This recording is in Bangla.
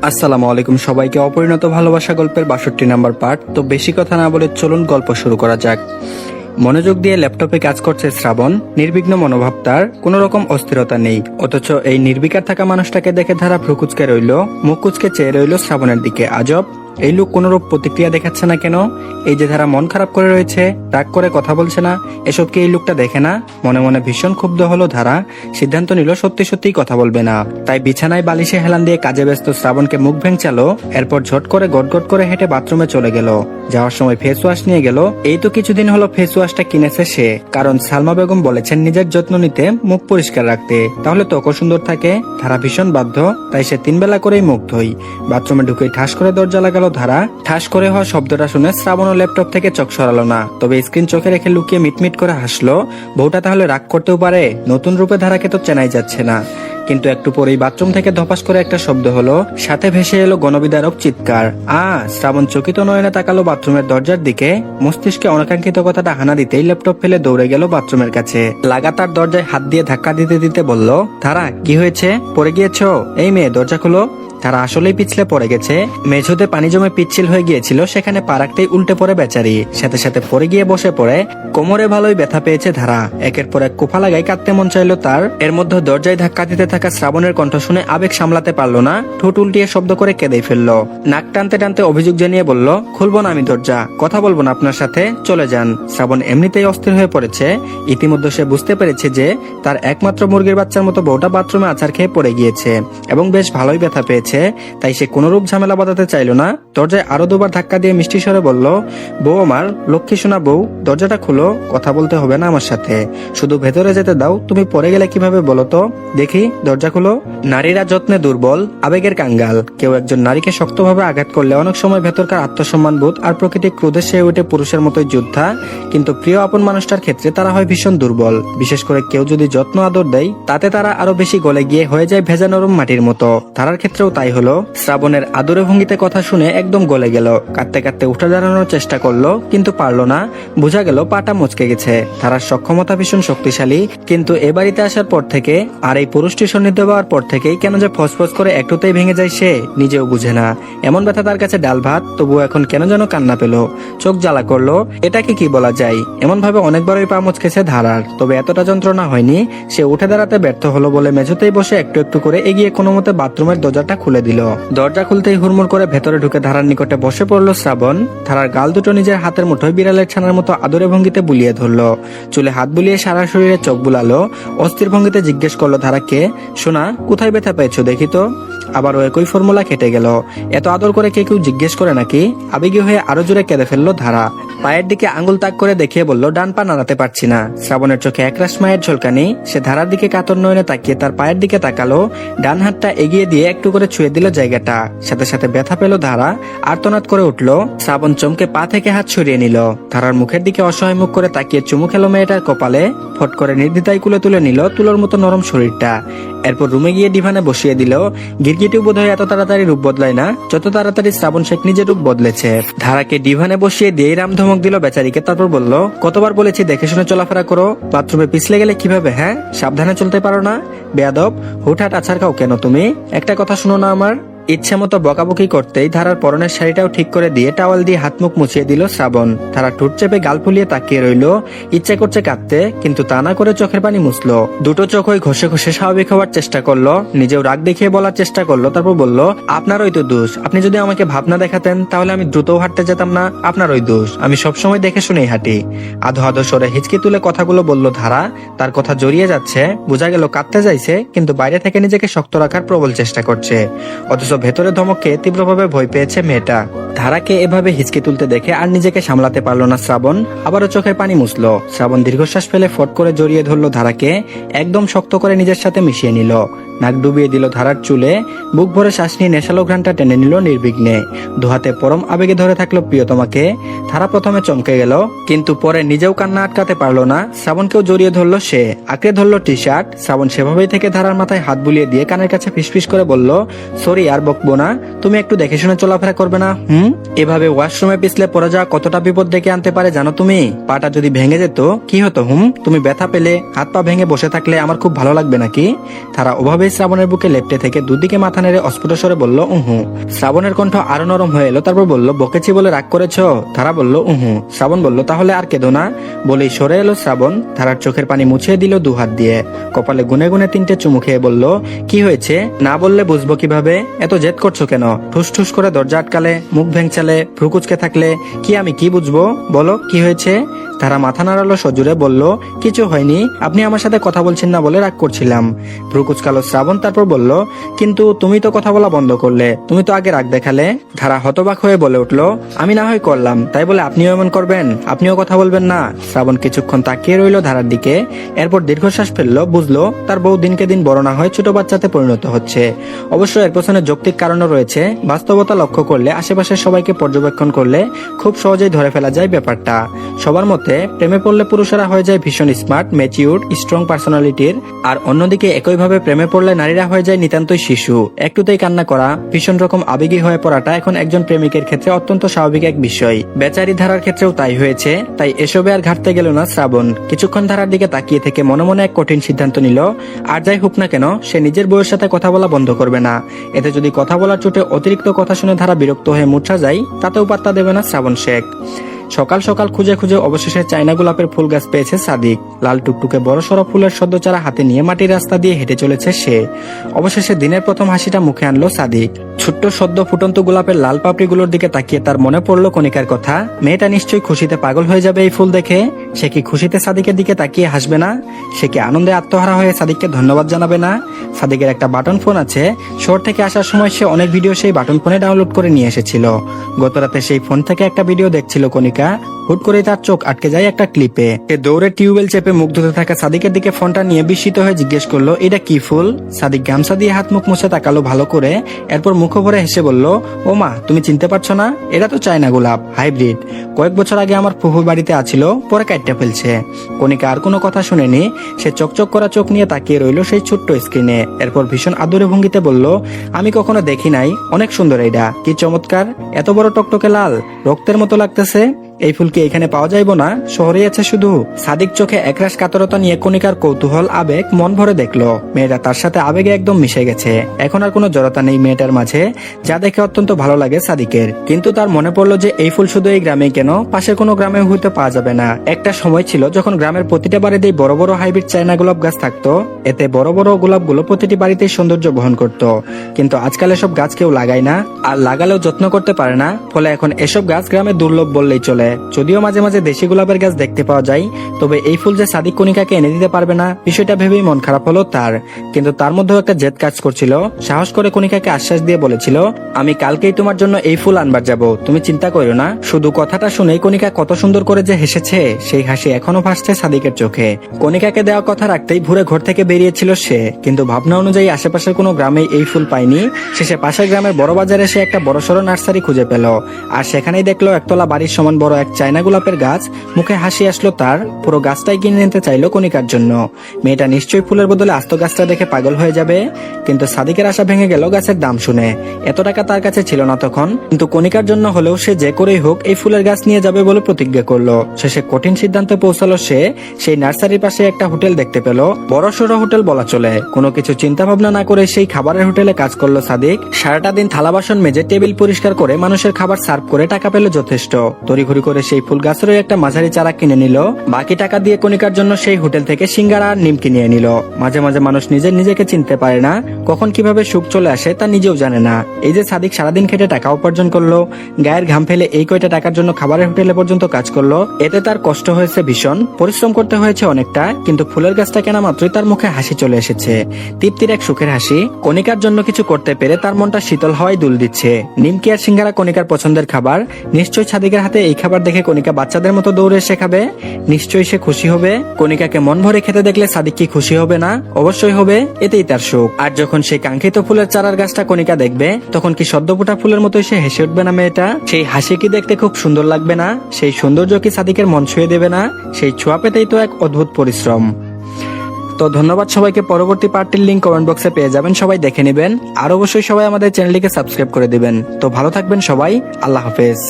আসসালামু আলাইকুম সবাইকে। অপরিণত ভালোবাসা গল্পের 62 নাম্বার পার্ট। তো বেশি কথা না বলে চলুন গল্প শুরু করা যাক। মনোযোগ দিয়ে ল্যাপটপে কাজ করছে শ্রাবণ। নির্বিঘ্ন মনোভাব, তার কোনো রকম অস্থিরতা নেই। অথচ এই নির্বিকার থাকা মানুষটাকে দেখে ধারা ভ্রু কুচকে রইল, মুখ কুচকে চেয়ে রইল শ্রাবণের দিকে। আজব, এই লোক কোনরূপ প্রতিক্রিয়া দেখাচ্ছে না কেন? এই যে ধারা মন খারাপ করে রয়েছে, রাগ করে কথা বলছে না, এসব কি এই লোকটা দেখে না? মনে মনে ভীষণ ক্ষুব্ধ হলো ধারা। সিদ্ধান্ত নিল সত্যি সত্যিই কথা বলবে না। তাই বিছানায় বালিশে হেলান দিয়ে কাজে ব্যস্ত শ্রাবণকে মুখ ভেঙচালো। এরপর ঝট করে গটগট করে হেঁটে বাথরুমে চলে গেল। যাওয়ার সময় ফেস ওয়াশ নিয়ে গেল। এই তো কিছুদিন হলো ফেস ওয়াশটা কিনেছে সে, কারণ সালমা বেগম বলেছেন নিজের যত্ন নিতে, মুখ পরিষ্কার রাখতে, তাহলে ত্বক সুন্দর থাকে। ধারা ভীষণ বাধ্য, তাই সে 3 বেলা করেই মুখ ধোয়। বাথরুমে ঢুকে ঠাস করে দরজা লাগালো ধারা। ঠাস করে হওয়া শব্দটা শুনে শ্রাবণ ল্যাপটপ থেকে চোখ সরালো না, তবে স্ক্রিন চোখে রেখে লুকিয়ে মিটমিট করে হাসলো। বউটা তাহলে রাগ করতেও পারে? নতুন রূপে ধারাকে তো চেনাই যাচ্ছে না। কিন্তু একটু পরেই বাথরুম থেকে ধপাস করে একটা শব্দ হলো, সাথে ভেসে এলো গণবিদারক চিৎকার। শ্রাবণ চকিত নয়নে তাকালো বাথরুমের দরজার দিকে। মস্তিষ্কে অনাকাঙ্ক্ষিত কথাটা হানা দিতেই ল্যাপটপ ফেলে দৌড়ে গেল বাথরুমের কাছে। লাগাতার দরজায় হাত দিয়ে ধাক্কা দিতে দিতে বলল, ধারা কি হয়েছে? পড়ে গিয়েছো? এই মেয়ে, দরজা খুলো। তারা আসলেই পিছলে পড়ে গেছে। মেঝোতে পানি জমে পিচ্ছিল হয়ে গিয়েছিল, সেখানে পা রাখতেই উল্টে পড়ে বেচারি। সাথে সাথে পড়ে গিয়ে বসে পড়ে। কোমরে ভালোই ব্যথা পেয়েছে ধারা। একের পর এক কোফা লাগাই কাঁদতে মন চাইলো তার। এর মধ্যে দরজায় ধাক্কা দিতে থাকা শ্রাবণের কণ্ঠ শুনে আবেগ সামলাতে পারলো না, ঠোঁট উল্টিয়ে শব্দ করে কেঁদেই ফেললো। নাক টানতে টানতে অভিযোগ জানিয়ে বলল, খুলবো না আমি দরজা, কথা বলবো না আপনার সাথে, চলে যান। শ্রাবণ এমনিতেই অস্থির হয়ে পড়েছে। ইতিমধ্যে সে বুঝতে পেরেছে যে তার একমাত্র মুরগির বাচ্চার মতো বউটা বাথরুমে আছাড় খেয়ে পড়ে গিয়েছে এবং বেশ ভালোই ব্যথা পেয়েছে। তাই সে কোনরূপ ঝামেলা বাঁধাতে চাইল না। দরজায় আরো 2বার ধাক্কা দিয়ে মিষ্টি স্বরে বলল, বউ আমার, লক্ষ্মী সোনা বউ, দরজাটা খুলো, কথা বলতে হবে না আমার সাথে, শুধু ভেতরে যেতে দাও। তুমি পড়ে গেলে কিভাবে বলো তো দেখি, দরজা খুলো। নারীরা যত্নে দুর্বল, আবেগের কাঙ্গাল। কেউ একজন নারীকে শক্তভাবে আঘাত করলে অনেক সময় ভেতরকার আত্মসম্মান বোধ আর প্রকৃতিক ক্রোধে সে উঠে পুরুষের মতোই যোদ্ধা। কিন্তু প্রিয় আপন মানুষটার ক্ষেত্রে তারা হয় ভীষণ দুর্বল। বিশেষ করে কেউ যদি যত্ন আদর দেয়, তাতে তারা আরো বেশি গলে গিয়ে হয়ে যায় ভেজা নরম মাটির মতো। তারার ক্ষেত্রেও তাই হলো। শ্রাবণের আদরে ভঙ্গিতে কথা শুনে একদম গলে গেল। কাঁদতে কাঁদতে উঠে দাঁড়ানোর চেষ্টা করলো, কিন্তু পারলো না। বোঝা গেল পাটা মুচকে গেছে। তারার সক্ষমতা ভীষণ শক্তিশালী, কিন্তু এ বাড়িতে আসার পর থেকে আর এই পুরুষটির সান্নিধ্য পাওয়ার পর থেকেই কেন যে ফসফস করে একটুতেই ভেঙে যায় সে নিজেও বুঝে না। এমন ব্যথা তার কাছে ডাল ভাত, তবুও এখন কেন যেন কান্না পেল, চোখ জ্বালা করলো। এটাকে কি বলা যায়? এমন ভাবে অনেকবারই পা মুচকেছে ধারার, তবে এতটা যন্ত্রণা হয়নি। সে উঠে দাঁড়াতে ব্যর্থ হলো বলে মেঝেতেই বসে একটু একটু করে এগিয়ে কোনো মতে বাথরুমের দরজাটা খুলে দিল। দরজা খুলতেই হুড়মুড় করে ভেতরে ঢুকে ধারার নিকটে বসে পড়লো শ্রাবণ। ধারার গাল দুটো নিজের হাতের মুঠোয় বিড়ালের ছানার মতো আদরে ভঙ্গিতে বুলিয়ে ধরলো। চুলে হাত বুলিয়ে সারা শরীরে চোখ বুলালো। অস্থির ভঙ্গিতে জিজ্ঞেস করলো ধারাকে, সোনা, কোথায় ব্যথা পেয়েছো দেখি তো। আবারও একই ফর্মুলা কেটে গেল। এত আদর করে কেউ জিজ্ঞেস করে নাকি? আবেগী হয়ে আরো জোরে কেঁদে ফেললো ধারা। পায়ের দিকে আঙুল তাক করে দেখিয়ে বলল, ডান পা নাড়াতে পারছি না। শ্রাবণের চোখে একরাশ মায়ের ঝলকানি। সে ধারার দিকে কাতর নয়নে তাকিয়ে তার পায়ের দিকে তাকালো। ডান হাতটা এগিয়ে দিয়ে একটু করে ছুঁয়ে দিল জায়গাটা। সাথে সাথে ব্যথা পেল ধারা, আর্তনাদ করে উঠলো। শ্রাবণ চমকে পা থেকে হাত সরিয়ে নিল। ধারার মুখের দিকে অসহায় মুখ করে তাকিয়ে চুমু খেলো মেয়েটার কপালে। ফট করে নির্দ্বিধায় কুলে তুলে নিল তুলোর মতো নরম শরীরটা। এরপর রুমে গিয়ে ডিভানে বসিয়ে দিল। গিরগিটিও বোধহয় এত তাড়াতাড়ি রূপ বদলায় না, যত তাড়াতাড়ি শ্রাবণ শেখ নিজের রূপ বদলেছে। ধারাকে ডিভানে বসিয়ে দিয়ে রাম ধমক দিল বেচারিকে। তারপর বলল, কতবার বলেছি দেখে শুনে চলাফেরা করো, বাথরুমে পিছলে গেলে কিভাবে, হ্যাঁ? সাবধানে চলতে পারো না? বেয়াদব, হুটহাট আছাড় খাও কেন তুমি? একটা কথা শুনো না আমার? ইচ্ছে মতো বকাবকি করতেই ধারার পরনের শাড়িটাও ঠিক করে দিয়ে টাওয়াল দিয়ে হাত মুখ মুছিয়ে দিল শ্রাবণ। ধারা ঠোঁট চেপে গাল ফুলিয়ে তাকিয়ে রইল। ইচ্ছে করছে কাঁদতে, কিন্তু তা না করে চোখের পানি মুছলো। দুটো চোখই ঘষে ঘষে স্বাভাবিক হওয়ার চেষ্টা করলো। নিজেও রাগ দেখিয়ে বলার চেষ্টা করলো। তারপর বলল, আপনারই তো দোষ। আপনি যদি আমাকে ভাবনা দেখাতেন তাহলে আমি দ্রুতও হাঁটতে যেতাম না। আপনারই দোষ, আমি সবসময় দেখে শুনেই হাঁটি। আধো আধো সরে হিচকি তুলে কথাগুলো বলল ধারা। তার কথা জড়িয়ে যাচ্ছে, বোঝা গেল কাঁদতে চাইছে, কিন্তু বাইরে থেকে নিজেকে শক্ত রাখার প্রবল চেষ্টা করছে। অথচ ভেতরে ধমকে তীব্রভাবে ভয় পেয়েছে মেয়েটা। ধারাকে এভাবে হিচকি তুলতে দেখে আর নিজেকে সামলাতে পারলো না শ্রাবণ। আবারও চোখের পানি মুছলো। শ্রাবণ দীর্ঘশ্বাস ফেলে ফট করে জড়িয়ে ধরলো ধারাকে। একদম শক্ত করে নিজের সাথে মিশিয়ে নিল। নাক ডুবিয়ে দিল ধারার চুলে। বুক ভরে শ্বাস নিয়ে নেশালো ঘ্রাণটা টেনে নিল নির্বিঘ্নে। দুহাতে পরম আবেগে ধরে থাকলো প্রিয়তমাকে। ধারা প্রথমে চমকে গেল, কিন্তু পরে নিজেও কান্না আটকাতে পারলো না। শ্রাবণকেও জড়িয়ে ধরলো সে। আঁকড়ে ধরলো টি শার্ট। শ্রাবণ সেভাবেই থেকে ধারার মাথায় হাত বুলিয়ে দিয়ে কানের কাছে ফিসফিস করে বলল, সরি, আর বকবো না। তুমি একটু দেখে শুনে চলাফেরা করবে না? এভাবে ওয়াশরুমে পিছলে পড়ে যাওয়া কতটা বিপদ ডেকে আনতে পারে জানো তুমি? পাটা যদি ভেঙে যেত কি হতো? তুমি ব্যথা পেলে, হাত পা ভেঙে বসে থাকলে আমার খুব ভালো লাগবে নাকি? ধারা ওভাবে এভাবেই শ্রাবণের বুকে লেপ্টে থেকে দুদিকে মাথা নেড়ে অস্ফুট স্বরে বলল উহু। শ্রাবণের কণ্ঠ আরো নরম হয়ে এলো, তারপর বলল বকেছি বলে রাগ করেছ? ধারা বলল উহু। শ্রাবণ বলল তাহলে আর কেঁদো না। বলেই সরে এলো শ্রাবণ, ধারার চোখের পানি মুছিয়ে দিল দুহাত দিয়ে। কপালে গুনে গুনে 3টে চুমু খেয়ে বলল কি হয়েছে? না বললে বুঝবো কিভাবে? এত জেদ করছো কেন? ঠুস ঠুস করে দরজা আটকালে, মুখ ভেঙচালে, ভ্রুকুচকে থাকলে কি আমি কি বুঝবো? বলো কি হয়েছে? তারা মাথা নাড়ালো সজোরে, বলল কিছু হয়নি, আপনি আমার সাথে কথা বলছেন না বলে রাগ করছিলাম। ভ্রুকুচকালো শ্রাবণ, তারপর বলল কিন্তু তুমি তো কথা বলা বন্ধ করলে, তুমি তো আগে রাগ দেখালে। ধারা হতবাক হয়ে বলে উঠল আমি না হয় করলাম, তাই বলে আপনিও এমন করবেন? আপনিও কথা বলবেন না? শ্রাবণ কিছুক্ষণ তাকিয়ে রইল ধারার দিকে, এরপর দীর্ঘশ্বাস ফেললো। বুঝলো তার বউ দিনকে দিন বড় না হয় ছোট বাচ্চাতে পরিণত হচ্ছে। অবশ্য এর পেছনে যৌক্তিক কারণও রয়েছে। বাস্তবতা লক্ষ্য করলে, আশেপাশের সবাইকে পর্যবেক্ষণ করলে খুব সহজেই ধরে ফেলা যায় ব্যাপারটা। সবার মতে প্রেমে পড়লে পুরুষেরা হয়ে যায় ভীষণ স্মার্ট, ম্যাচিউর, স্ট্রং পার্সোনালিটির, আর অন্যদিকে একইভাবে প্রেমে পড়লে নারীরা হয়ে যায় নিতান্তই শিশু, একটুতেই কান্না করা, ভীষণ রকম আবেগী হয়ে পড়াটা এখন একজন প্রেমিকের ক্ষেত্রে অত্যন্ত স্বাভাবিক এক বিষয়। বেচারি ধারার ক্ষেত্রেও তাই হয়েছে। তাই এসবে আর ঘাটতে গেল না শ্রাবণ। কিছুক্ষণ ধারার দিকে তাকিয়ে থেকে মনে মনে এক কঠিন সিদ্ধান্ত নিল, আর যাই হোক না কেন সে নিজের বউয়ের সাথে কথা বলা বন্ধ করবে না। এতে যদি কথা বলার চোটে অতিরিক্ত কথা শুনে ধারা বিরক্ত হয়ে মূর্ছা যায়, তাতেও পাত্তা দেবে না শ্রাবণ শেখ। সকাল সকাল খুঁজে খুঁজে অবশেষে চায়না গোলাপের ফুল গাছ পেয়েছে সাদিক। লাল টুকটুকে বড়সড় ফুলের সদ্যচারা হাতে নিয়ে মাটির রাস্তা দিয়ে হেঁটে চলেছে সে। অবশেষে দিনের প্রথম হাসিটা মুখে আনলো সাদিক। ছোট্ট সদ্য ফুটন্ত গোলাপের লাল পাপড়িগুলোর দিকে তাকিয়ে তার মনে পড়লো কণিকার কথা। মেয়েটা নিশ্চয়ই খুশিতে পাগল হয়ে যাবে এই ফুল দেখে। সে কি খুশিতে সাদিকের দিকে তাকিয়ে হাসবে না? সে কি আনন্দে আত্মহারা হয়ে সাদিককে ধন্যবাদ জানাবে না? সাদিকের একটা বাটন ফোন আছে। শহর থেকে আসার সময় সে অনেক ভিডিও সেই বাটন ফোনে ডাউনলোড করে নিয়ে এসেছিল। গতরাতে সেই ফোন থেকে একটা ভিডিও দেখছিল কণিকা। হুট করে তার চোখ আটকে যায় একটা ক্লিপে। সে দৌড়ে টিউবওয়েল চেপে মুখ ধুতে থাকা সাদিকের দিকে ফোনটা নিয়ে বিস্মিত হয়ে জিজ্ঞেস করলো এটা কি ফুল? সাদিক গামছা দিয়ে হাত মুখ মুছে তাকালো ভালো করে, এরপর মুখ ভরে হেসে বলল ও মা, তুমি চিনতে পারছো না? এটা তো চায়না গোলাপ, হাইব্রিড। কয়েক বছর আগে আমার ফুফুর বাড়িতে আছিল, পরে কাটতে ফেলছে। কণিকা আর কোনো কথা শুনেনি। সে চকচক করা চোখ নিয়ে তাকিয়ে রইল সেই ছোট্ট স্ক্রিনে। এরপর ভীষণ আদরে ভঙ্গিতে বলল আমি কখনো দেখি নাই, অনেক সুন্দর এটা, কি চমৎকার, এত বড় টকটকে লাল, রক্তের মতো লাগতেছে। এই ফুল কি এখানে পাওয়া যাইব না? শহরেই আছে শুধু? সাদিক চোখে একরাশ কাতরতা নিয়ে কণিকার কৌতূহল আবেগ মন ভরে দেখলো। মেয়েটা তার সাথে আবেগে একদম মিশে গেছে। এখন আর কোনো জড়তা নেই মেয়েটার মাঝে, যা দেখে অত্যন্ত ভালো লাগে সাদিকের। কিন্তু তার মনে পড়লো যে এই ফুল শুধু এই গ্রামেই কেন, পাশে কোনো গ্রামে হইতে পাওয়া যাবে না। একটা সময় ছিল যখন গ্রামের প্রতিটা বাড়িতেই বড় বড় হাইব্রিড চায়না গোলাপ গাছ থাকতো। এতে বড় বড় গোলাপগুলো প্রতিটি বাড়িতেই সৌন্দর্য বহন করত। কিন্তু আজকাল এসব গাছ কেউ লাগায় না, আর লাগালেও যত্ন করতে পারে না। ফলে এখন এসব গাছ গ্রামে দুর্লভ বললেই চলে। যদিও মাঝে মাঝে দেশি গোলাপের গাছ দেখতে পাওয়া যায়, তবে এই ফুল যে সাদিক কণিকাকে এনে দিতে পারবে না, বিষয়টা ভেবেই মন খারাপ হলো তার। কিন্তু তার মধ্যেও একটা জেদ কাজ করছিল। সাহস করে কণিকাকে আশ্বাস দিয়ে বলেছিল আমি কালকেই তোমার জন্য এই ফুল আনবার যাব, তুমি চিন্তা করো না। শুধু কথাটা শুনেই কণিকা কত সুন্দর করে যে হেসেছে, সেই হাসি এখনো ভাসছে সাদিকের চোখে। কণিকাকে দেওয়া কথা রাখতেই ভোরে ঘর থেকে বেরিয়েছিল সে, কিন্তু ভাবনা অনুযায়ী আশেপাশের কোনো গ্রামে এই ফুল পায়নি। শেষে পাশের গ্রামের বড় বাজারে সে একটা বড়সড় নার্সারি খুঁজে পেল, আর সেখানেই দেখলো একতলা বাড়ির সমান বড় এক চায়না গোলাপের গাছ। মুখে হাসি আসলো তার। পুরো গাছটাই কিনে নিতে চাইলো কণিকার জন্য। মেয়েটা নিশ্চয়ই ফুলের বদলে আস্ত গাছটা দেখে পাগল হয়ে যাবে। কিন্তু সাদিকের আশা ভেঙে গেল গাছের দাম শুনে। এত টাকা তার কাছে ছিল না তখন, কিন্তু কণিকার জন্য হলেও সে যে করেই হোক এই ফুলের গাছ নিয়ে যাবে বলে প্রতিজ্ঞা করলো। শেষে কঠিন সিদ্ধান্তে পৌঁছালো সে। সেই নার্সারির পাশে একটা হোটেল দেখতে পেল, বড়সড় হোটেল বলা চলে। কোনো কিছু চিন্তা ভাবনা না করে সেই খাবারের হোটেলে কাজ করলো সাদিক। সারাটা দিন থালা বাসন মেজে টেবিল পরিষ্কার করে মানুষের খাবার সার্ভ করে টাকা পেল যথেষ্ট। তড়িঘড়ি করে সেই ফুল গাছেরও একটা মাঝারি চারা কিনে নিল। বাকি টাকা দিয়ে কণিকার জন্য সেই হোটেল থেকে সিঙ্গারা আর নিমকি নিয়ে নিল। মাঝে মাঝে মানুষ নিজেকে চিনতে পারে না, কখন কিভাবে সুখ চলে আসে তা নিজেও জানে না। এই যে সাদিক সারাদিন খেটে টাকা উপার্জন করলো, গায়ের ঘাম ফেলে এই কয়টা টাকার জন্য খাবারের হোটেলে পর্যন্ত কাজ করলো, এতে তার কষ্ট হয়েছে ভীষণ, পরিশ্রম করতে হয়েছে অনেকটা। কিন্তু ফুলের গাছটা কেনা মাত্রই তার মুখে হাসি চলে এসেছে, তৃপ্তির এক সুখের হাসি। কণিকার জন্য কিছু করতে পেরে তার মনটা শীতল হওয়ায় দুল দিচ্ছে। নিমকি আর সিঙ্গারা কণিকার পছন্দের খাবার। নিশ্চয়ই সাদিকের হাতে এই খাবার দেখে কণিকা বাচ্চাদের মতো দৌড়ে এসে খাবে। নিশ্চয়ই সে খুশি হবে। কণিকাকে মন ভরে খেতে দেখলে সাদিক কি খুশি হবে না? অবশ্যই হবে, এতেই তার সুখ। আর যখন সেই কাঙ্ক্ষিত ফুলের চারার গাছটা কণিকা দেখবে, তখন কি সদ্য ফোটা ফুলের মতোই সে হেসে উঠবে না মেয়েটা? সেই হাসি কি দেখতে খুব সুন্দর লাগবে না? সেই সৌন্দর্য কি সাদিকের মন ছুঁয়ে দেবে না? সেই ছোঁয়া পেতেই তো এক অদ্ভুত পরিশ্রম। তো ধন্যবাদ সবাইকে। পরবর্তী পার্টির লিংক কমেন্ট বক্সে পেয়ে যাবেন, সবাই দেখে নেবেন। আর অবশ্যই সবাই আমাদের চ্যানেলটিকে সাবস্ক্রাইব করে দিবেন। তো ভালো থাকবেন সবাই, আল্লাহ হাফেজ।